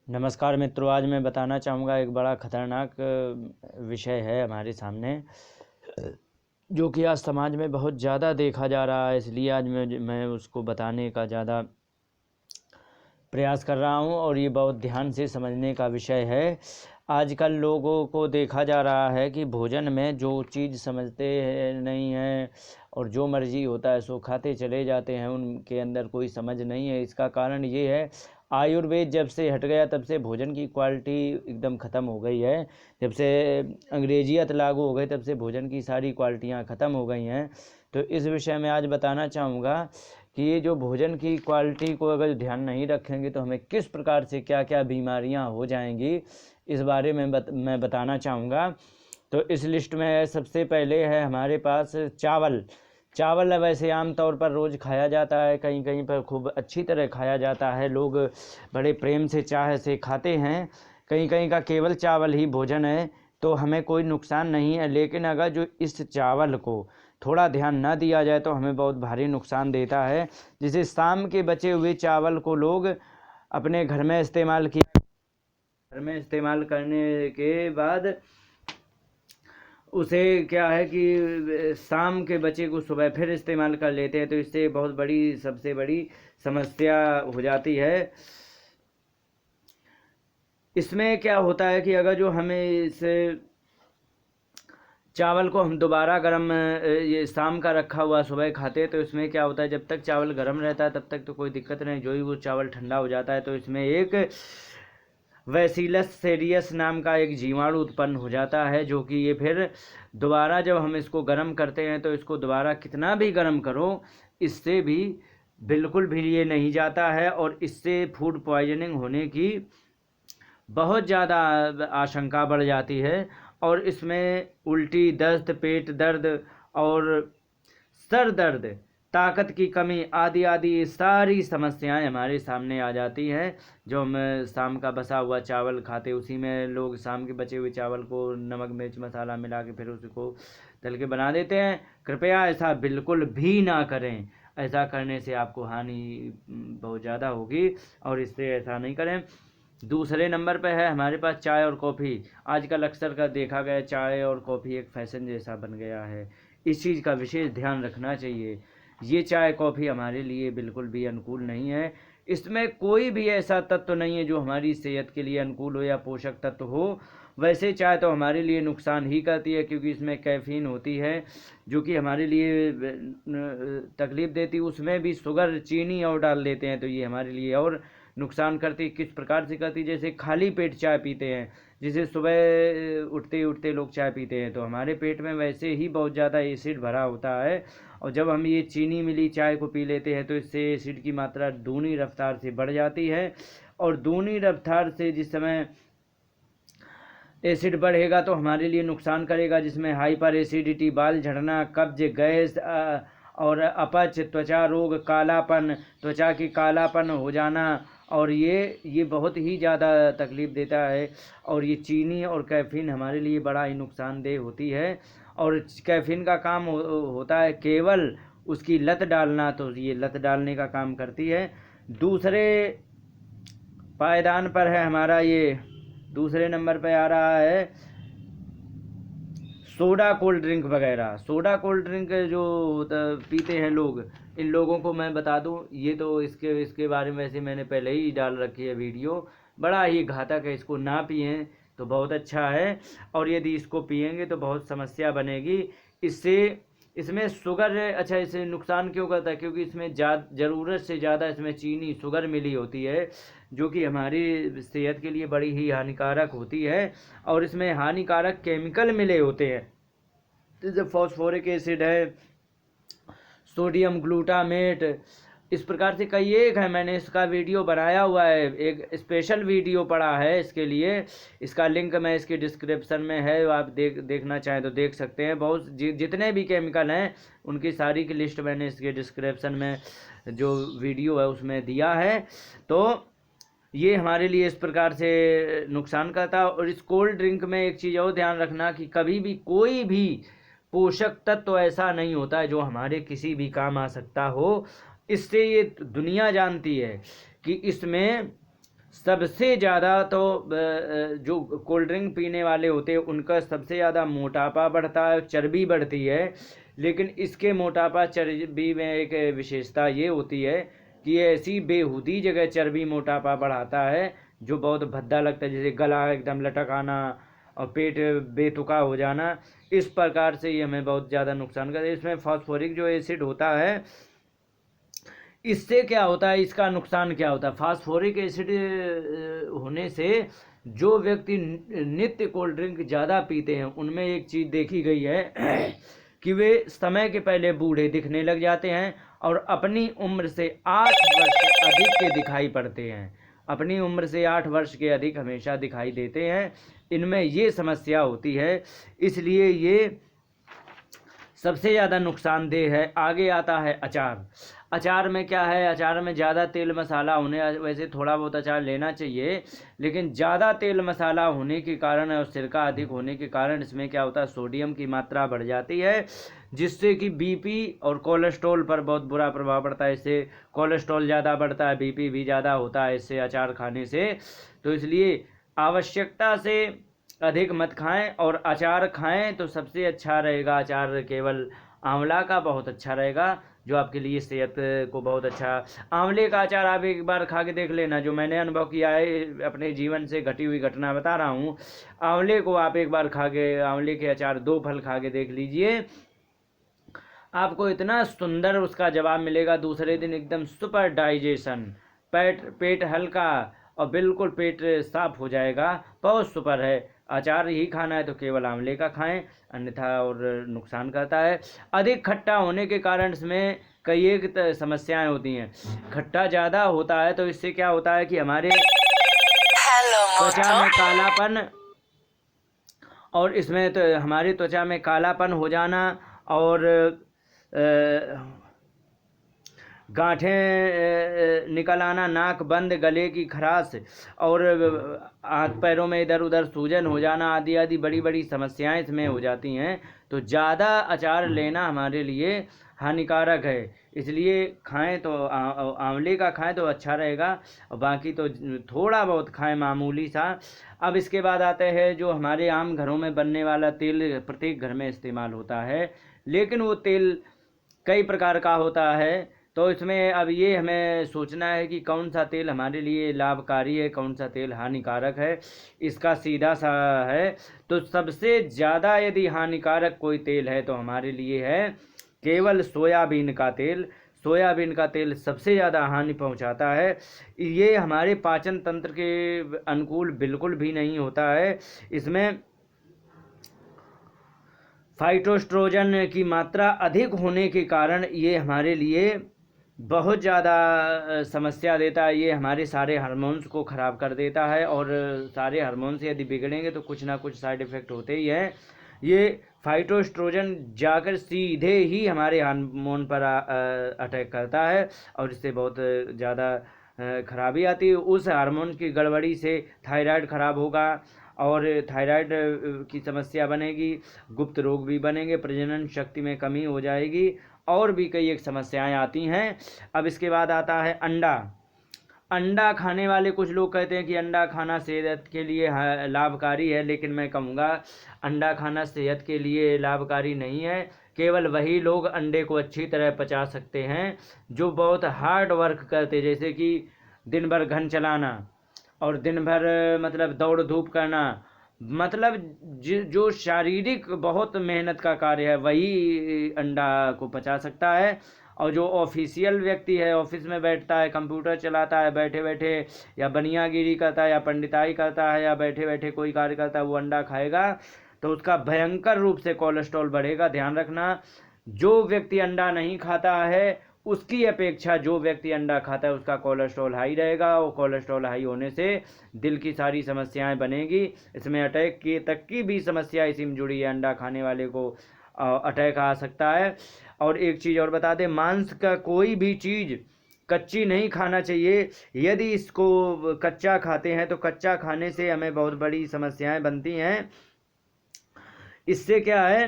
नमस्कार मित्रों, आज मैं बताना चाहूँगा एक बड़ा ख़तरनाक विषय है हमारे सामने, जो कि आज समाज में बहुत ज़्यादा देखा जा रहा है। इसलिए आज मैं उसको बताने का ज़्यादा प्रयास कर रहा हूँ और ये बहुत ध्यान से समझने का विषय है। आजकल लोगों को देखा जा रहा है कि भोजन में जो चीज़ समझते नहीं हैं और जो मर्ज़ी होता है सो खाते चले जाते हैं, उनके अंदर कोई समझ नहीं है। इसका कारण ये है, आयुर्वेद जब से हट गया तब से भोजन की क्वालिटी एकदम ख़त्म हो गई है। जब से अंग्रेजियत लागू हो गई तब से भोजन की सारी क्वालिटियाँ ख़त्म हो गई हैं। तो इस विषय में आज बताना चाहूँगा कि ये जो भोजन की क्वालिटी को अगर ध्यान नहीं रखेंगे तो हमें किस प्रकार से क्या क्या बीमारियां हो जाएंगी, इस बारे में मैं बताना चाहूँगा। तो इस लिस्ट में सबसे पहले है हमारे पास चावल। चावल वैसे आम तौर पर रोज़ खाया जाता है, कहीं कहीं पर खूब अच्छी तरह खाया जाता है, लोग बड़े प्रेम से चाह से खाते हैं। कहीं कहीं का केवल चावल ही भोजन है तो हमें कोई नुकसान नहीं है, लेकिन अगर जो इस चावल को थोड़ा ध्यान ना दिया जाए तो हमें बहुत भारी नुकसान देता है। जिसे शाम के बचे हुए चावल को लोग अपने घर में इस्तेमाल किया, घर में इस्तेमाल करने के बाद उसे क्या है कि शाम के बचे को सुबह फिर इस्तेमाल कर लेते हैं, तो इससे बहुत बड़ी सबसे बड़ी समस्या हो जाती है। इसमें क्या होता है कि अगर जो हमें इस चावल को हम दोबारा गर्म ये शाम का रखा हुआ सुबह खाते हैं, तो इसमें क्या होता है, जब तक चावल गर्म रहता है तब तक तो कोई दिक्कत नहीं, जो ही वो चावल ठंडा हो जाता है तो इसमें एक वैसिलस सेरियस नाम का एक जीवाणु उत्पन्न हो जाता है, जो कि ये फिर दोबारा जब हम इसको गर्म करते हैं तो इसको दोबारा कितना भी गर्म करो इससे भी बिल्कुल भी ये नहीं जाता है, और इससे फूड पॉइजनिंग होने की बहुत ज़्यादा आशंका बढ़ जाती है। और इसमें उल्टी, दस्त, पेट दर्द और सर दर्द, ताकत की कमी आदि आदि सारी समस्याएं हमारे सामने आ जाती हैं। जो हम शाम का बसा हुआ चावल खाते, उसी में लोग शाम के बचे हुए चावल को नमक मिर्च मसाला मिला के फिर उसको तल के बना देते हैं। कृपया ऐसा बिल्कुल भी ना करें। ऐसा करने से आपको हानि बहुत ज़्यादा होगी, और इससे ऐसा नहीं करें। दूसरे नंबर पर है हमारे पास चाय और कॉफ़ी। आजकल अक्सर का देखा गया चाय और कॉफ़ी एक फैशन जैसा बन गया है। इस चीज़ का विशेष ध्यान रखना चाहिए। ये चाय कॉफ़ी हमारे लिए बिल्कुल भी अनुकूल नहीं है। इसमें कोई भी ऐसा तत्व नहीं है जो हमारी सेहत के लिए अनुकूल हो या पोषक तत्व हो। वैसे चाय तो हमारे लिए नुकसान ही करती है, क्योंकि इसमें कैफ़ीन होती है जो कि हमारे लिए तकलीफ़ देती है। उसमें भी शुगर, चीनी और डाल देते हैं, तो ये हमारे लिए और नुकसान करती। किस प्रकार से करती, जैसे खाली पेट चाय पीते हैं, जैसे सुबह उठते उठते लोग चाय पीते हैं, तो हमारे पेट में वैसे ही बहुत ज़्यादा एसिड भरा होता है, और जब हम ये चीनी मिली चाय को पी लेते हैं तो इससे एसिड की मात्रा दूनी रफ्तार से बढ़ जाती है। और दूनी रफ्तार से जिस समय एसिड बढ़ेगा तो हमारे लिए नुकसान करेगा, जिसमें हाइपर एसिडिटी, बाल झड़ना, कब्ज, गैस और अपच, त्वचा रोग, कालापन, त्वचा की कालापन हो जाना, और ये बहुत ही ज़्यादा तकलीफ़ देता है। और ये चीनी और कैफ़ीन हमारे लिए बड़ा ही नुकसानदेह होती है। और कैफ़ीन का काम होता है केवल उसकी लत डालना, तो ये लत डालने का काम करती है। दूसरे पायदान पर है हमारा, ये दूसरे नंबर पर आ रहा है सोडा कोल्ड ड्रिंक वगैरह। सोडा कोल्ड ड्रिंक जो पीते हैं लोग, इन लोगों को मैं बता दूं, ये तो इसके बारे में वैसे मैंने पहले ही डाल रखी है वीडियो। बड़ा ही घातक है, इसको ना पिएं तो बहुत अच्छा है, और यदि इसको पिएंगे तो बहुत समस्या बनेगी। इससे इसमें शुगर, अच्छा इसे नुकसान क्यों करता है, क्योंकि इसमें ज़रूरत से ज़्यादा इसमें चीनी, शुगर मिली होती है, जो कि हमारी सेहत के लिए बड़ी ही हानिकारक होती है। और इसमें हानिकारक केमिकल मिले होते हैं, जैसे फॉस्फोरिक एसिड है, सोडियम ग्लूटामेट, इस प्रकार से कई एक है। मैंने इसका वीडियो बनाया हुआ है, एक स्पेशल वीडियो पड़ा है इसके लिए। इसका लिंक मैं इसके डिस्क्रिप्शन में है, आप देखना चाहें तो देख सकते हैं। बहुत जितने भी केमिकल हैं उनकी सारी की लिस्ट मैंने इसके डिस्क्रिप्शन में जो वीडियो है उसमें दिया है। तो ये हमारे लिए इस प्रकार से नुकसान करता है। और इस कोल्ड ड्रिंक में एक चीज़ और ध्यान रखना कि कभी भी कोई भी पोषक तत्व तो ऐसा नहीं होता है जो हमारे किसी भी काम आ सकता हो। इससे ये दुनिया जानती है कि इसमें सबसे ज़्यादा तो जो कोल्ड ड्रिंक पीने वाले होते हैं उनका सबसे ज़्यादा मोटापा बढ़ता है, चर्बी बढ़ती है। लेकिन इसके मोटापा चर्बी में एक विशेषता ये होती है कि ये ऐसी बेहूदी जगह चर्बी मोटापा बढ़ाता है जो बहुत भद्दा लगता है, जैसे गला एकदम लटक आना और पेट बेतुका हो जाना। इस प्रकार से ये हमें बहुत ज़्यादा नुकसान करता है। इसमें फास्फोरिक जो एसिड होता है, इससे क्या होता है, इसका नुकसान क्या होता है। फास्फोरिक एसिड होने से जो व्यक्ति नित्य कोल्ड ड्रिंक ज़्यादा पीते हैं उनमें एक चीज़ देखी गई है कि वे समय के पहले बूढ़े दिखने लग जाते हैं और अपनी उम्र से 8 वर्ष अधिक के दिखाई पड़ते हैं। अपनी उम्र से 8 वर्ष के अधिक हमेशा दिखाई देते हैं। इनमें ये समस्या होती है, इसलिए ये सबसे ज़्यादा नुकसानदेह है। आगे आता है अचार। अचार में क्या है, अचार में ज़्यादा तेल मसाला होने, वैसे थोड़ा बहुत अचार लेना चाहिए, लेकिन ज़्यादा तेल मसाला होने के कारण और सिरका अधिक होने के कारण इसमें क्या होता है, सोडियम की मात्रा बढ़ जाती है, जिससे कि बीपी और कोलेस्ट्रॉल पर बहुत बुरा प्रभाव पड़ता है। इससे कोलेस्ट्रॉल ज़्यादा बढ़ता है, बीपी भी ज़्यादा होता है इससे अचार खाने से। तो इसलिए आवश्यकता से अधिक मत खाएं और अचार खाएं तो सबसे अच्छा रहेगा। अचार केवल आंवला का बहुत अच्छा रहेगा, जो आपके लिए सेहत को बहुत अच्छा। आंवले का अचार आप एक बार खा के देख लेना, जो मैंने अनुभव किया है, अपने जीवन से घटी हुई घटना बता रहा हूँ। आंवले को आप एक बार खा के, आंवले के अचार 2 फल खा के देख लीजिए, आपको इतना सुंदर उसका जवाब मिलेगा। दूसरे दिन एकदम सुपर डाइजेशन, पेट हल्का और बिल्कुल पेट साफ हो जाएगा। बहुत सुपर है। अचार ही खाना है तो केवल आंवले का खाएं, अन्यथा और नुकसान करता है। अधिक खट्टा होने के कारण इसमें कई एक समस्याएं होती हैं। खट्टा ज़्यादा होता है तो इससे क्या होता है कि हमारे त्वचा में कालापन, और इसमें तो हमारी त्वचा में कालापन हो जाना और गांठें निकल आना, नाक बंद, गले की खराश और हाथ पैरों में इधर उधर सूजन हो जाना आदि आदि बड़ी बड़ी समस्याएं इसमें हो जाती हैं। तो ज़्यादा अचार लेना हमारे लिए हानिकारक है, इसलिए खाएं तो आंवले का खाएं तो अच्छा रहेगा, और बाकी तो थोड़ा बहुत खाएं, मामूली सा। अब इसके बाद आते हैं जो हमारे आम घरों में बनने वाला तेल प्रत्येक घर में इस्तेमाल होता है, लेकिन वो तेल कई प्रकार का होता है। तो इसमें अब ये हमें सोचना है कि कौन सा तेल हमारे लिए लाभकारी है, कौन सा तेल हानिकारक है। इसका सीधा सा है, तो सबसे ज़्यादा यदि हानिकारक कोई तेल है तो हमारे लिए है केवल सोयाबीन का तेल। सोयाबीन का तेल सबसे ज़्यादा हानि पहुंचाता है। ये हमारे पाचन तंत्र के अनुकूल बिल्कुल भी नहीं होता है। इसमें फाइटोस्ट्रोजन की मात्रा अधिक होने के कारण ये हमारे लिए बहुत ज़्यादा समस्या देता है। ये हमारे सारे हार्मोन्स को ख़राब कर देता है, और सारे हार्मोन्स यदि बिगड़ेंगे तो कुछ ना कुछ साइड इफ़ेक्ट होते ही हैं। ये फाइटोस्ट्रोजन जाकर सीधे ही हमारे हार्मोन पर अटैक करता है, और इससे बहुत ज़्यादा खराबी आती है। उस हार्मोन की गड़बड़ी से थायराइड खराब होगा, और थायराइड की समस्या बनेगी, गुप्त रोग भी बनेंगे, प्रजनन शक्ति में कमी हो जाएगी, और भी कई एक समस्याएं आती हैं। अब इसके बाद आता है अंडा। अंडा खाने वाले कुछ लोग कहते हैं कि अंडा खाना सेहत के लिए लाभकारी है, लेकिन मैं कहूँगा अंडा खाना सेहत के लिए लाभकारी नहीं है। केवल वही लोग अंडे को अच्छी तरह पचा सकते हैं जो बहुत हार्ड वर्क करते, जैसे कि दिन भर घन चलाना और दिन भर मतलब दौड़ धूप करना, मतलब जो शारीरिक बहुत मेहनत का कार्य है वही अंडा को पचा सकता है। और जो ऑफिशियल व्यक्ति है, ऑफिस में बैठता है, कंप्यूटर चलाता है बैठे बैठे, या बनियागिरी करता है, या पंडिताई करता है, या बैठे बैठे कोई कार्य करता है, वो अंडा खाएगा तो उसका भयंकर रूप से कोलेस्ट्रॉल बढ़ेगा। ध्यान रखना, जो व्यक्ति अंडा नहीं खाता है उसकी अपेक्षा जो व्यक्ति अंडा खाता है उसका कोलेस्ट्रॉल हाई रहेगा, और कोलेस्ट्रॉल हाई होने से दिल की सारी समस्याएं बनेगी। इसमें अटैक की तक की भी समस्या इसी में जुड़ी है। अंडा खाने वाले को अटैक आ सकता है। और एक चीज़ और बता दें, मांस का कोई भी चीज़ कच्ची नहीं खाना चाहिए। यदि इसको कच्चा खाते हैं तो कच्चा खाने से हमें बहुत बड़ी समस्याएं बनती हैं। इससे क्या है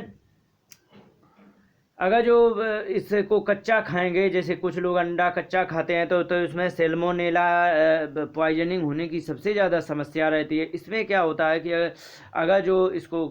अगर जो इसको कच्चा खाएंगे, जैसे कुछ लोग अंडा कच्चा खाते हैं तो इसमें सेल्मोनेला पॉइजनिंग होने की सबसे ज़्यादा समस्या रहती है। इसमें क्या होता है कि अगर जो इसको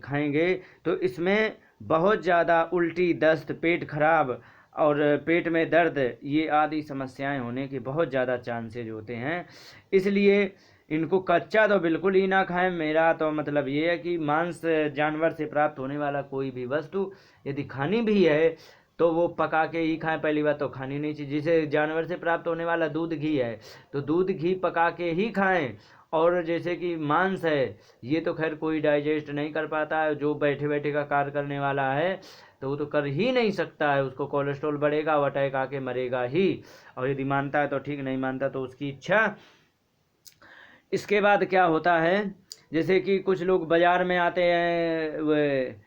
खाएंगे तो इसमें बहुत ज़्यादा उल्टी, दस्त, पेट खराब और पेट में दर्द, ये आदि समस्याएं होने के बहुत ज़्यादा चांसेज होते हैं। इसलिए इनको कच्चा तो बिल्कुल ही ना खाएं। मेरा तो मतलब ये है कि मांस जानवर से प्राप्त होने वाला कोई भी वस्तु यदि खानी भी है तो वो पका के ही खाएं। पहली बात तो खानी नहीं चाहिए। जैसे जानवर से प्राप्त होने वाला दूध घी है तो दूध घी पका के ही खाएं। और जैसे कि मांस है, ये तो खैर कोई डाइजेस्ट नहीं कर पाता है, जो बैठे बैठे का कार्य करने वाला है तो वो तो कर ही नहीं सकता है। उसको कोलेस्ट्रॉल बढ़ेगा, वो अटैक आके मरेगा ही। और यदि मानता है तो ठीक, नहीं मानता तो उसकी इच्छा। इसके बाद क्या होता है, जैसे कि कुछ लोग बाज़ार में आते हैं, वे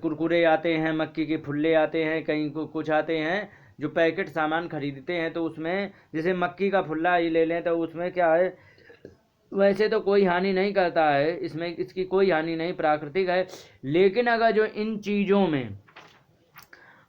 कुरकुरे आते हैं, मक्की के फुल्ले आते हैं, कहीं कुछ आते हैं जो पैकेट सामान खरीदते हैं, तो उसमें जैसे मक्की का फुल्ला ही ले लें तो उसमें क्या है, वैसे तो कोई हानि नहीं करता है, इसमें इसकी कोई हानि नहीं, प्राकृतिक है। लेकिन अगर जो इन चीज़ों में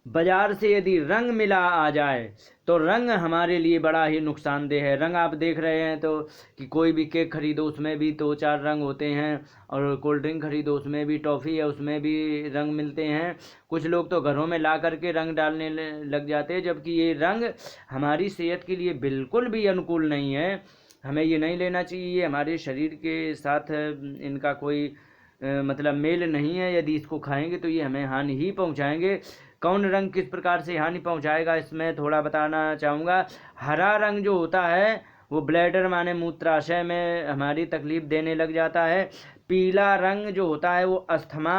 बाजार से यदि रंग मिला आ जाए तो रंग हमारे लिए बड़ा ही नुकसानदेह है। रंग आप देख रहे हैं तो कि कोई भी केक खरीदो उसमें भी 2-4 रंग होते हैं, और कोल्ड ड्रिंक खरीदो उसमें भी, टॉफ़ी है उसमें भी रंग मिलते हैं। कुछ लोग तो घरों में ला करके रंग डालने लग जाते हैं, जबकि ये रंग हमारी सेहत के लिए बिल्कुल भी अनुकूल नहीं है। हमें ये नहीं लेना चाहिए, हमारे शरीर के साथ इनका कोई मतलब मेल नहीं है। यदि इसको खाएंगे तो ये हमें हानि ही पहुंचाएंगे। कौन रंग किस प्रकार से हानि पहुंचाएगा इसमें थोड़ा बताना चाहूँगा। हरा रंग जो होता है वो ब्लैडर माने मूत्राशय में हमारी तकलीफ देने लग जाता है। पीला रंग जो होता है वो अस्थमा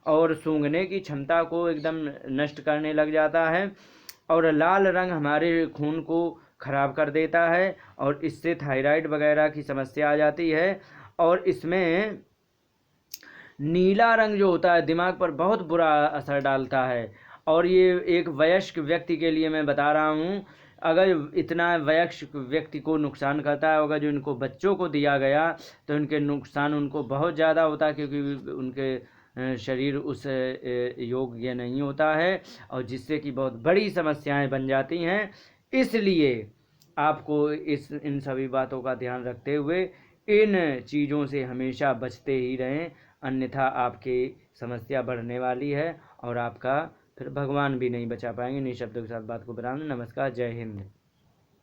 और सूंघने की क्षमता को एकदम नष्ट करने लग जाता है। और लाल रंग हमारे खून को खराब कर देता है और इससे थायराइड वगैरह की समस्या आ जाती है। और इसमें नीला रंग जो होता है दिमाग पर बहुत बुरा असर डालता है। और ये एक वयस्क व्यक्ति के लिए मैं बता रहा हूँ, अगर इतना वयस्क व्यक्ति को नुकसान करता है, अगर जो इनको बच्चों को दिया गया तो इनके नुकसान उनको बहुत ज़्यादा होता है, क्योंकि उनके शरीर उस योग्य नहीं होता है, और जिससे कि बहुत बड़ी समस्याएं बन जाती हैं। इसलिए आपको इन सभी बातों का ध्यान रखते हुए इन चीज़ों से हमेशा बचते ही रहें, अन्यथा आपकी समस्या बढ़ने वाली है और आपका फिर भगवान भी नहीं बचा पाएंगे। इन शब्दों के साथ बात को विराम। नमस्कार, जय हिंद।